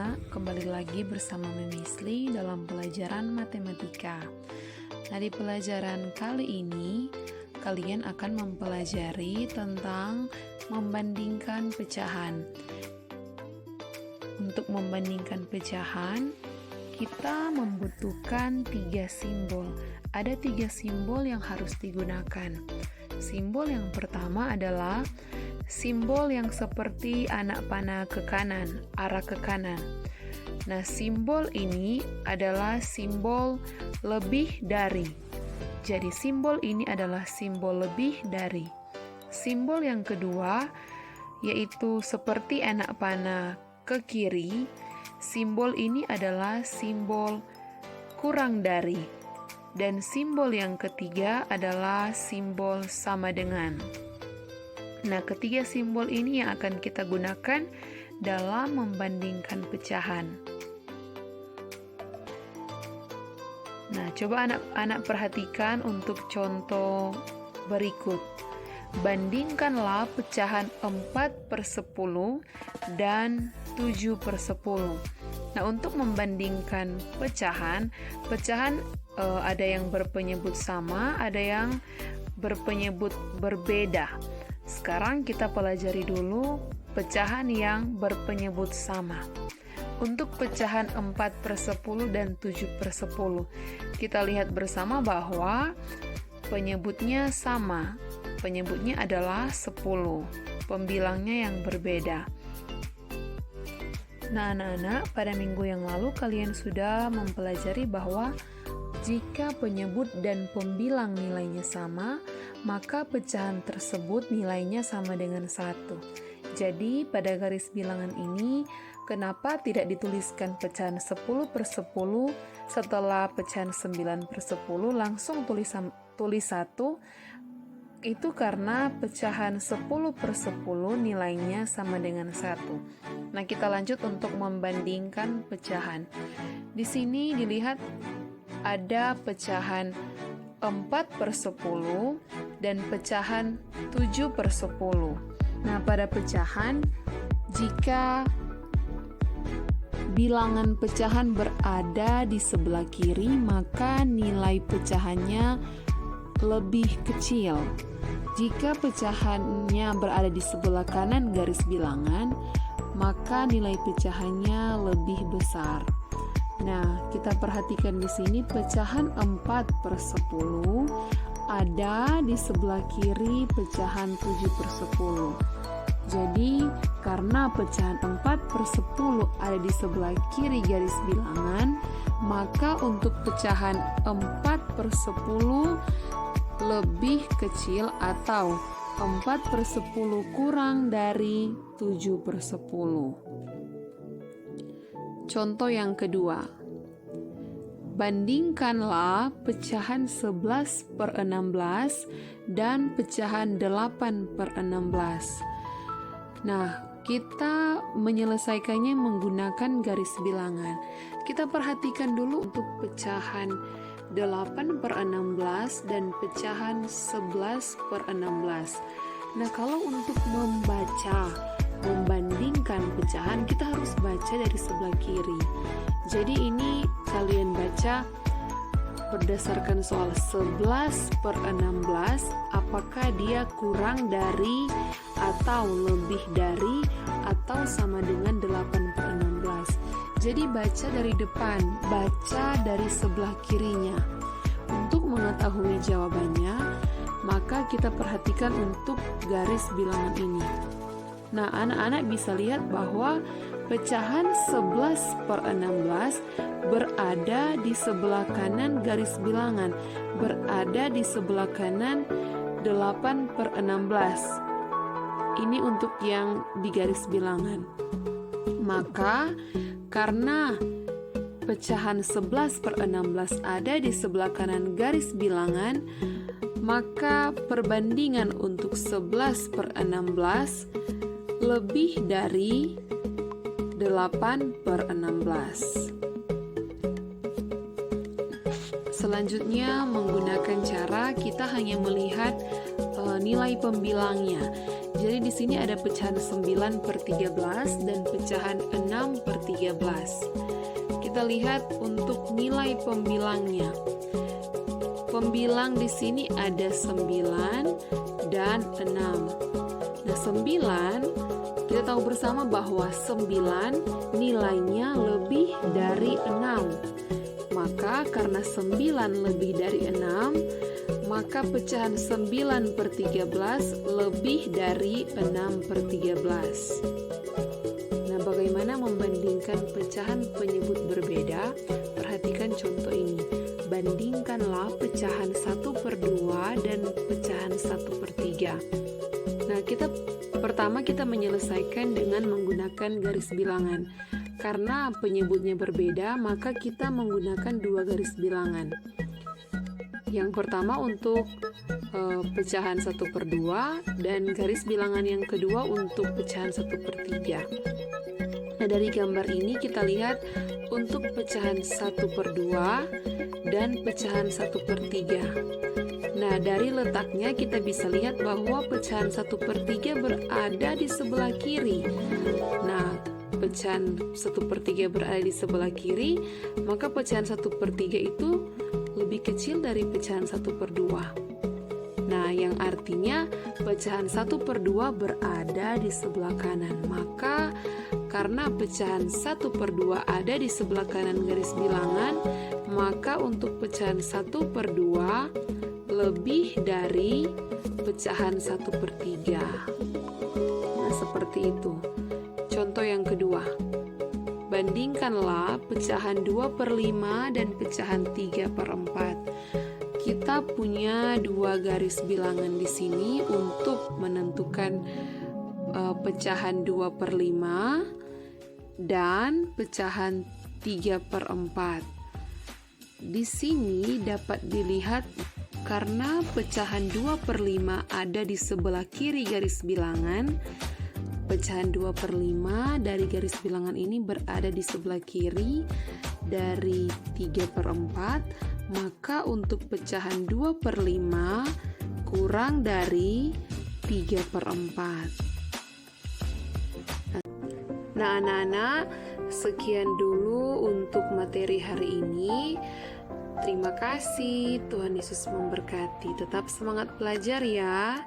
anak-anak, kembali lagi bersama Memisli dalam pelajaran matematika. Nah, di pelajaran kali ini, kalian akan mempelajari tentang membandingkan pecahan. Untuk membandingkan pecahan, kita membutuhkan 3 simbol. Ada 3 simbol yang harus digunakan. Simbol yang pertama adalah simbol yang seperti anak panah ke kanan, arah ke kanan. Nah, simbol ini adalah simbol lebih dari. Jadi, simbol ini adalah simbol lebih dari. Simbol yang kedua, yaitu seperti anak panah ke kiri. Simbol ini adalah simbol kurang dari. Dan simbol yang ketiga adalah simbol sama dengan. Nah, ketiga simbol ini yang akan kita gunakan dalam membandingkan pecahan. Nah, coba anak-anak perhatikan untuk contoh berikut. Bandingkanlah pecahan 4/10 dan 7/10. Nah, untuk membandingkan pecahan ada yang berpenyebut sama, ada yang berpenyebut berbeda. Sekarang kita pelajari dulu pecahan yang berpenyebut sama. Untuk pecahan 4/10 dan 7/10, kita lihat bersama bahwa penyebutnya sama. Penyebutnya adalah 10. Pembilangnya yang berbeda. Nah, anak-anak, pada minggu yang lalu kalian sudah mempelajari bahwa jika penyebut dan pembilang nilainya sama, maka pecahan tersebut nilainya sama dengan 1. Jadi, pada garis bilangan ini, kenapa tidak dituliskan pecahan 10/10 setelah pecahan 9/10 langsung tulis 1? Itu karena pecahan 10/10 nilainya sama dengan 1. Nah, kita lanjut untuk membandingkan pecahan. Di sini dilihat ada pecahan 4/10 dan pecahan 7/10. Nah, pada pecahan, jika bilangan pecahan berada di sebelah kiri, maka nilai pecahannya lebih kecil. Jika pecahannya berada di sebelah kanan garis bilangan, maka nilai pecahannya lebih besar. Nah, kita perhatikan di sini pecahan 4/10 ada di sebelah kiri pecahan 7/10. Jadi, karena pecahan 4/10 ada di sebelah kiri garis bilangan, maka untuk pecahan 4/10 lebih kecil atau 4/10 kurang dari 7/10. Contoh yang kedua, bandingkanlah pecahan 11/16 dan pecahan 8/16. Nah, kita menyelesaikannya menggunakan garis bilangan. Kita perhatikan dulu untuk pecahan 8/16 dan pecahan 11/16. Nah, kalau untuk membandingkan pecahan, kita harus baca dari sebelah kiri. Jadi ini kalian baca berdasarkan soal 11/16, apakah dia kurang dari atau lebih dari atau sama dengan 8/16. Jadi baca dari depan, baca dari sebelah kirinya. Untuk mengetahui jawabannya, maka kita perhatikan untuk garis bilangan ini. Nah, anak-anak bisa lihat bahwa pecahan 11/16 berada di sebelah kanan garis bilangan, berada di sebelah kanan 8/16. Ini untuk yang di garis bilangan. Maka, karena pecahan 11/16 ada di sebelah kanan garis bilangan, maka perbandingan untuk 11/16 lebih dari 8/16. Selanjutnya, menggunakan cara kita hanya melihat nilai pembilangnya. Jadi di sini ada pecahan 9 per 13 dan pecahan 6 per 13. Kita lihat untuk nilai pembilangnya. Pembilang di sini ada 9 dan 6. Nah, 9 kita tahu bersama bahwa 9 nilainya lebih dari 6. Maka karena 9 lebih dari 6, maka pecahan 9 per 13 lebih dari 6 per 13. Nah, bagaimana membandingkan pecahan penyebut berbeda? Perhatikan contoh ini. Bandingkanlah pecahan 1 per 2 dan pecahan 1 per 3. Nah, pertama kita menyelesaikan dengan menggunakan garis bilangan. Karena penyebutnya berbeda, maka kita menggunakan 2 garis bilangan. Yang pertama untuk pecahan 1 per 2 dan garis bilangan yang kedua untuk pecahan 1 per 3. Nah, dari gambar ini kita lihat untuk pecahan 1 per 2 dan pecahan 1 per 3. Nah, dari letaknya kita bisa lihat bahwa pecahan 1 per 3 berada di sebelah kiri. Nah, pecahan 1 per 3 berada di sebelah kiri, maka pecahan 1 per 3 itu lebih kecil dari pecahan 1 per 2. Nah, yang artinya pecahan 1 per 2 berada di sebelah kanan. Maka karena pecahan 1 per 2 ada di sebelah kanan garis bilangan, maka untuk pecahan 1 per 2 lebih dari pecahan 1 per 3. Nah, seperti itu. Contoh yang kedua, bandingkanlah pecahan 2 per 5 dan pecahan 3 per 4. Kita punya 2 garis bilangan di sini untuk menentukan pecahan 2 per 5 dan pecahan 3 per 4. Di sini dapat dilihat karena pecahan 2 per 5 ada di sebelah kiri garis bilangan, pecahan 2 per 5 dari garis bilangan ini berada di sebelah kiri dari 3 per 4, maka untuk pecahan 2 per 5 kurang dari 3 per 4. Nah, anak-anak, sekian dulu untuk materi hari ini. Terima kasih, Tuhan Yesus memberkati. Tetap semangat belajar ya.